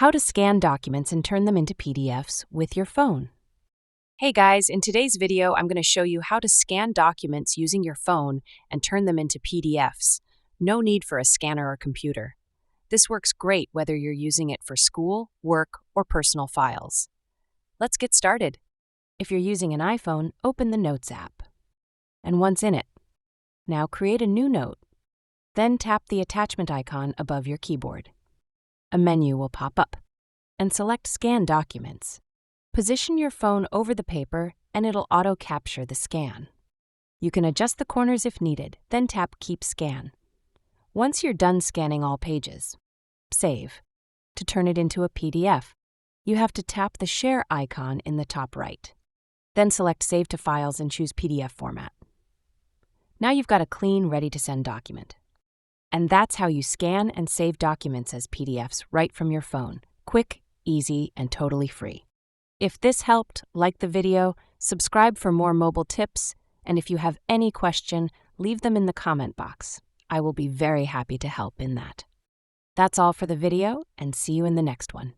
How to scan documents and turn them into PDFs with your phone. Hey guys, in today's video, I'm going to show you how to scan documents using your phone and turn them into PDFs. No need for a scanner or computer. This works great whether you're using it for school, work, or personal files. Let's get started. If you're using an iPhone, open the Notes app. And once in it, now create a new note. Then tap the attachment icon above your keyboard. A menu will pop up, and select Scan Documents. Position your phone over the paper and it'll auto-capture the scan. You can adjust the corners if needed, then tap Keep Scan. Once you're done scanning all pages, save. To turn it into a PDF, you have to tap the Share icon in the top right. Then select Save to Files and choose PDF format. Now you've got a clean, ready-to-send document. And that's how you scan and save documents as PDFs right from your phone. Quick, easy, and totally free. If this helped, like the video, subscribe for more mobile tips, and if you have any question, leave them in the comment box. I will be very happy to help in that. That's all for the video, and see you in the next one.